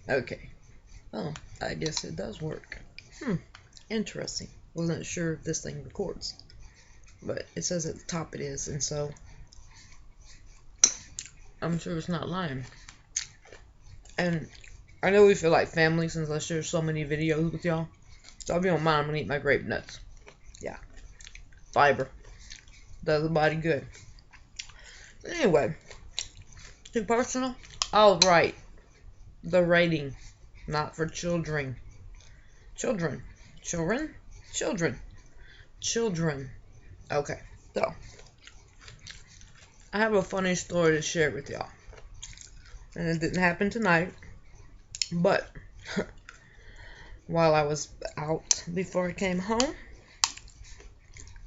Okay. Oh, I guess it does work. Interesting. Wasn't sure if this thing records, but it says at the top it is, and so I'm sure it's not lying. And I know we feel like family since I share so many videos with y'all. So if you don't mind, I'm gonna eat my grape nuts. Yeah, fiber does the body good. Anyway, too personal? All right, the rating, not for children. Children. Children? Children. Children. Okay, so I have a funny story to share with y'all. And it didn't happen tonight, but while I was out before I came home,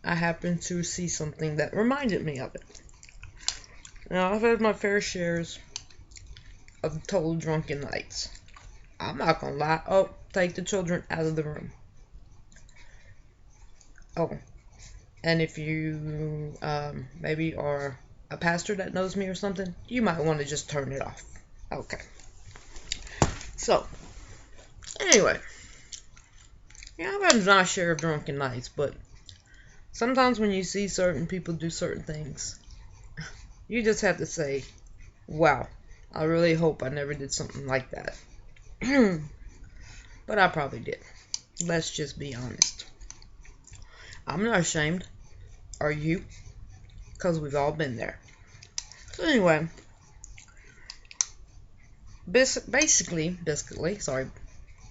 I happened to see something that reminded me of it. Now, I've had my fair shares of total drunken nights. I'm not gonna lie. Oh, take the children out of the room. Oh, and if you maybe are a pastor that knows me or something, you might want to just turn it off. Okay. So, anyway, yeah, I've had my share of drunken nights, but sometimes when you see certain people do certain things, you just have to say, wow, I really hope I never did something like that. But I probably did. Let's just be honest. I'm not ashamed. Are you? Because we've all been there. So anyway, basically, sorry.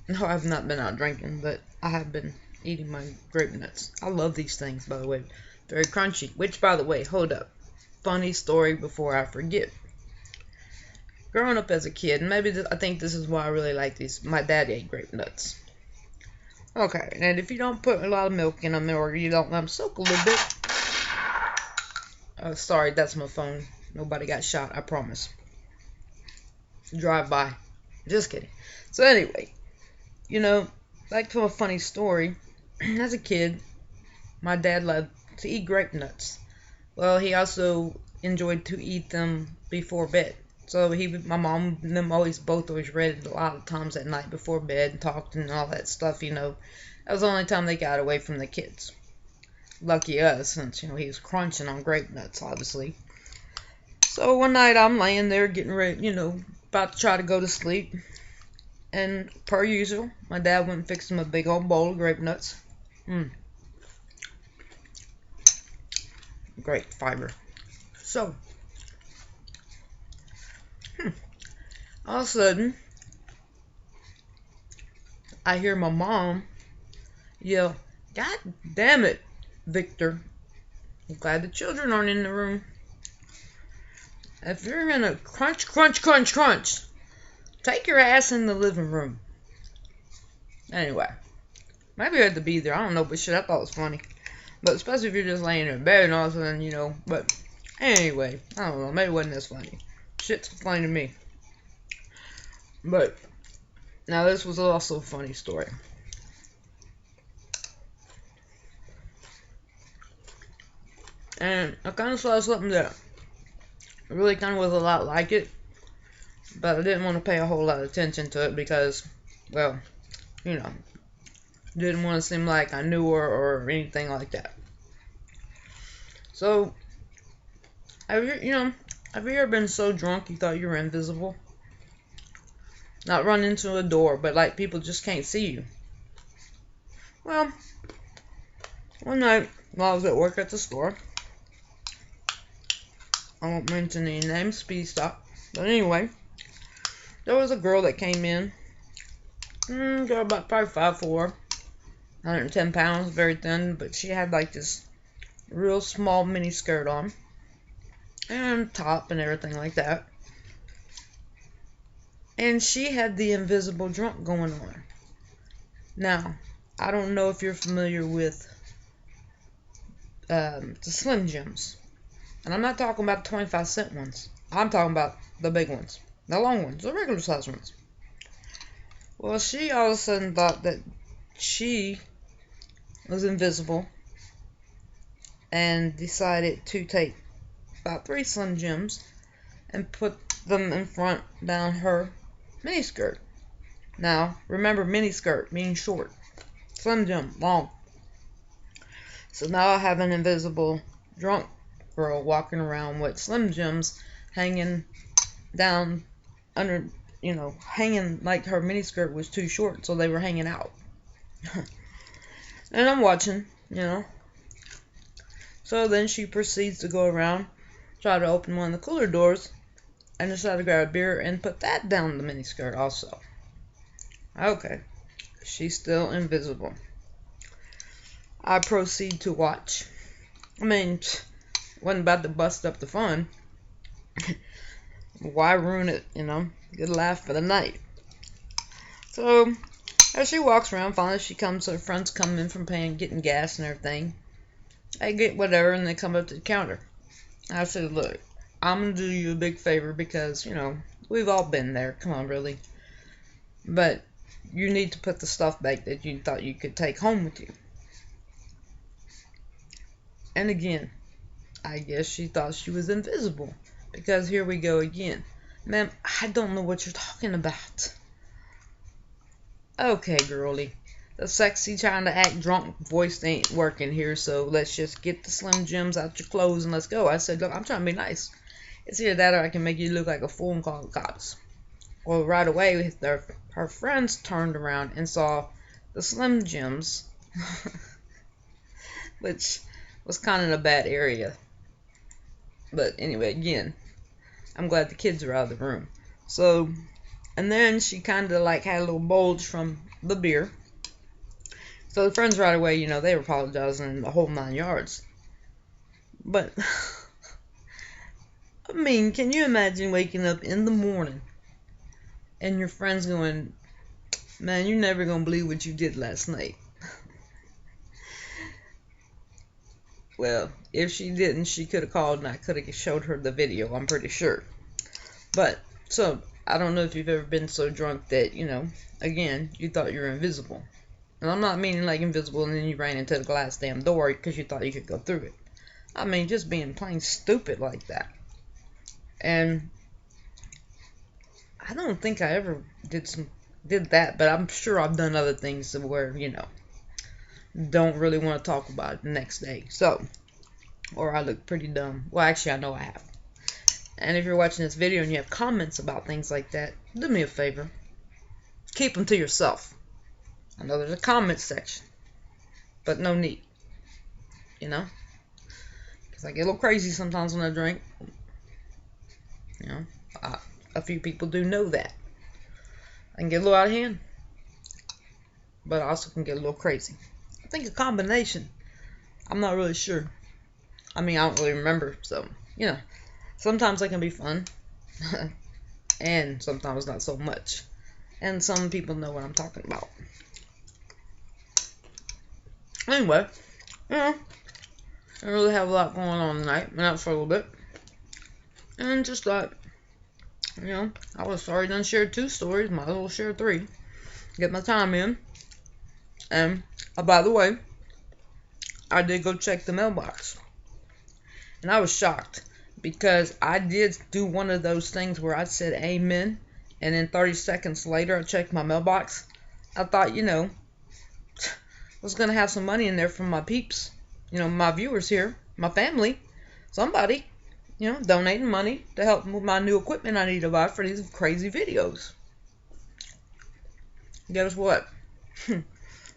No, I've not been out drinking, but I have been eating my grape nuts. I love these things, by the way. Very crunchy. Which, by the way, hold up. Funny story before I forget. Growing up as a kid, maybe I think this is why I really like these. My dad ate grape nuts. Okay, and if you don't put a lot of milk in them or you don't let them soak a little bit. Sorry, that's my phone. Nobody got shot, I promise. Drive by. Just kidding. So anyway, back to a funny story. As a kid, my dad loved to eat grape nuts. Well, he also enjoyed to eat them before bed. So my mom and them both always read it a lot of times at night before bed and talked and all that stuff, That was the only time they got away from the kids. Lucky us, since, he was crunching on grape nuts, obviously. So one night I'm laying there getting ready, about to try to go to sleep. And per usual, my dad went and fixed him a big old bowl of grape nuts. Great fiber. So, all of a sudden, I hear my mom yell, "God damn it, Victor. I'm glad the children aren't in the room. If you're in a crunch, take your ass in the living room." Anyway, maybe I had to be there. I don't know, but shit, I thought it was funny. But especially if you're just laying in bed and all of a sudden, But anyway, I don't know. Maybe it wasn't as funny. Shit's funny to me. But now this was also a funny story. And I kind of saw something that really kind of was a lot like it. But I didn't want to pay a whole lot of attention to it because, well, didn't want to seem like I knew her or anything like that. So, have you ever been so drunk you thought you were invisible? Not run into a door, but like people just can't see you. Well, one night while I was at work at the store, I won't mention any names, please stop. But anyway, there was a girl that came in. Girl about probably 5'4", 110 pounds, very thin, but she had like this real small mini skirt on. And top and everything like that. And she had the Invisible Drunk going on. Now, I don't know if you're familiar with the Slim Jims. And I'm not talking about the 25-cent ones. I'm talking about the big ones. The long ones. The regular size ones. Well, she all of a sudden thought that she was invisible. And decided to take about 3 Slim Jims and put them in front down her miniskirt. Now, remember mini skirt means short. Slim Jim, long. So now I have an invisible drunk girl walking around with Slim Jims hanging down under, hanging like her miniskirt was too short, so they were hanging out. And I'm watching. So then she proceeds to go around, try to open one of the cooler doors, and decide to grab a beer and put that down the miniskirt also. Okay, she's still invisible. I proceed to watch. I mean, wasn't about to bust up the fun. Why ruin it, Good laugh for the night. So, as she walks around, finally her friends come in from getting gas and everything. I get whatever, and they come up to the counter. I said, look, I'm going to do you a big favor because, we've all been there. Come on, really. But you need to put the stuff back that you thought you could take home with you. And again, I guess she thought she was invisible. Because here we go again. Ma'am, I don't know what you're talking about. Okay, girlie. The sexy trying to act drunk voice ain't working here, so let's just get the Slim Jims out your clothes and let's go. I said, look, I'm trying to be nice. It's either that or I can make you look like a fool and call the cops. Well, right away, her friends turned around and saw the Slim Jims, which was kind of in a bad area. But anyway, again, I'm glad the kids are out of the room. So, and then she kind of like had a little bulge from the beer. So the friends right away, they were apologizing the whole 9 yards. But, I mean, can you imagine waking up in the morning and your friends going, man, you're never going to believe what you did last night. Well, if she didn't, she could have called and I could have showed her the video, I'm pretty sure. But, so, I don't know if you've ever been so drunk that, again, you thought you were invisible. And I'm not meaning like invisible and then you ran into the glass damn door because you thought you could go through it. I mean, just being plain stupid like that. And I don't think I ever did that, but I'm sure I've done other things where, don't really want to talk about it the next day. So, or I look pretty dumb. Well, actually, I know I have. And if you're watching this video and you have comments about things like that, do me a favor. Keep them to yourself. I know there's a comment section, but no need. Because I get a little crazy sometimes when I drink. A few people do know that. I can get a little out of hand, but I also can get a little crazy. I think a combination. I'm not really sure. I mean, I don't really remember, so, sometimes it can be fun, and sometimes not so much. And some people know what I'm talking about. Anyway, I really have a lot going on tonight. Went out for a little bit. And just thought, I was sorry I done shared 2 stories. Might as well share 3. Get my time in. And, by the way, I did go check the mailbox. And I was shocked. Because I did do one of those things where I said amen. And then 30 seconds later, I checked my mailbox. I thought, was going to have some money in there from my peeps. My viewers here. My family. Somebody. Donating money to help with my new equipment I need to buy for these crazy videos. Guess what?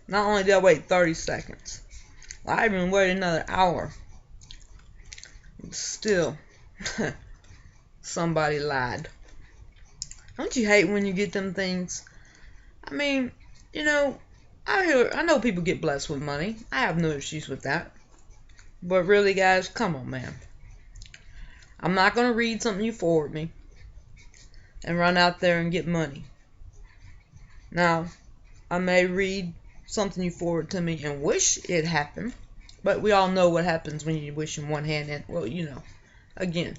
Not only did I wait 30 seconds, I even waited another hour. Still, somebody lied. Don't you hate when you get them things? I mean, I know people get blessed with money. I have no issues with that. But really, guys, come on, man. I'm not going to read something you forward me and run out there and get money. Now, I may read something you forward to me and wish it happened, but we all know what happens when you wish in one hand and, well, again,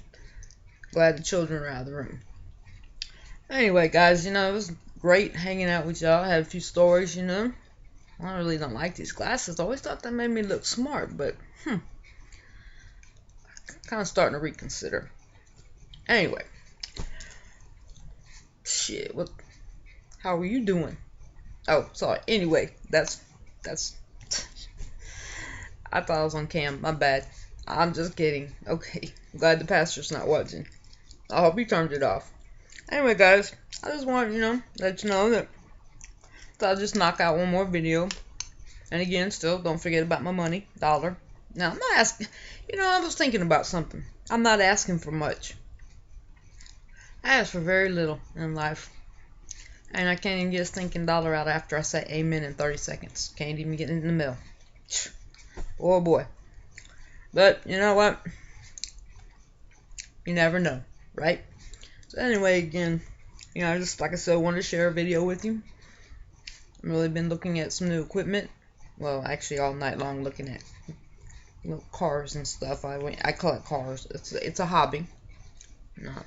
glad the children are out of the room. Anyway, guys, it was great hanging out with y'all. I had a few stories, I really don't like these glasses. I always thought that made me look smart, but, kind of starting to reconsider. Anyway, shit, How are you doing? Oh, sorry. Anyway, that's I thought I was on cam. My bad. I'm just kidding. Okay. I'm glad the pastor's not watching. I hope he turned it off. Anyway, guys, I just want let you know that I'll just knock out one more video. And again, still don't forget about my money, $1. Now I'm not asking. I was thinking about something. I'm not asking for much. I ask for very little in life. And I can't even get a stinking dollar out after I say amen in 30 seconds. Can't even get it in the mail. Oh boy. But you know what? You never know, right? So anyway, again, just like I said, I wanted to share a video with you. I've really been looking at some new equipment. Well, actually all night long looking at cars and stuff. I collect cars. It's a hobby.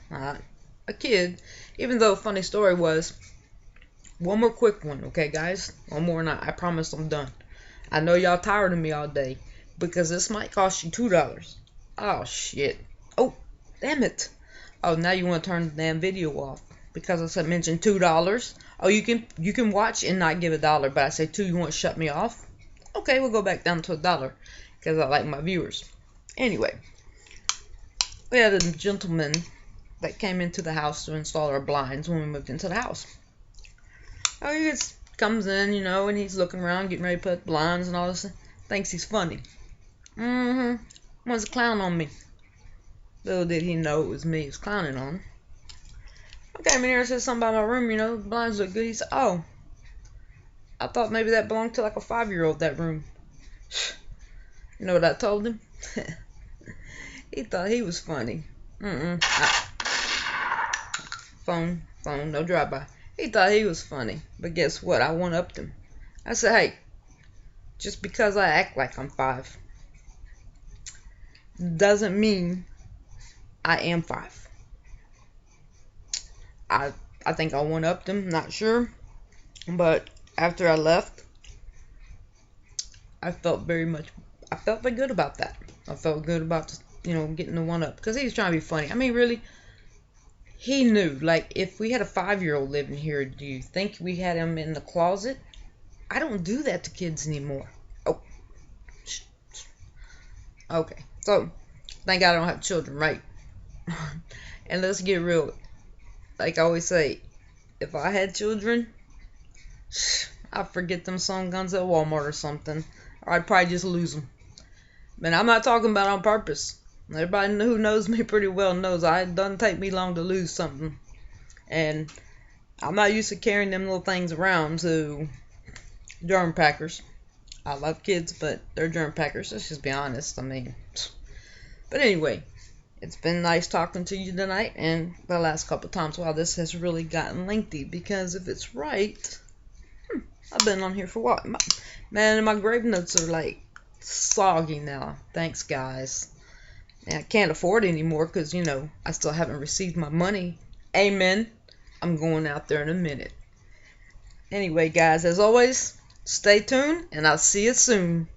Not a kid. Even though, funny story was, one more quick one, okay, guys? One more and I promise I'm done. I know y'all tired of me all day, because this might cost you $2. Oh, shit. Oh, damn it. Oh, now you want to turn the damn video off, because I mentioned $2. Oh, you can watch and not give $1, but I say $2, you want to shut me off? Okay, we'll go back down to $1, because I like my viewers. Anyway, we had a gentleman that came into the house to install our blinds when we moved into the house. Oh, he just comes in, and he's looking around, getting ready to put blinds and all this. Thinks he's funny. Wants to clown on me. Little did he know it was me he was clowning on. I came in here and said something about my room, the blinds look good. He said, oh, I thought maybe that belonged to like a 5-year-old, that room. You know what I told him? He thought he was funny. Phone, no drive-by. He thought he was funny, but guess what? I one-upped him. I said, hey, just because I act like I'm 5 doesn't mean I am 5. I think I one-upped him, not sure, but after I left, I felt very good about that. I felt good about getting the one-up, because he was trying to be funny. I mean, really. He knew, like, if we had a 5-year-old living here, do you think we had him in the closet? I don't do that to kids anymore. Oh. Okay. So, thank God I don't have children, right? And let's get real. Like I always say, if I had children, I'd forget them some guns at Walmart or something. Or I'd probably just lose them. But I'm not talking about on purpose. Everybody who knows me pretty well knows it doesn't take me long to lose something. And I'm not used to carrying them little things around, so germ packers. I love kids, but they're germ packers. Let's just be honest. I mean, but anyway, it's been nice talking to you tonight, and the last couple times. Wow, this has really gotten lengthy, because if it's right, I've been on here for what? Man, my grave notes are like soggy now. Thanks, guys. And I can't afford it anymore because, I still haven't received my money. Amen. I'm going out there in a minute. Anyway, guys, as always, stay tuned, and I'll see you soon.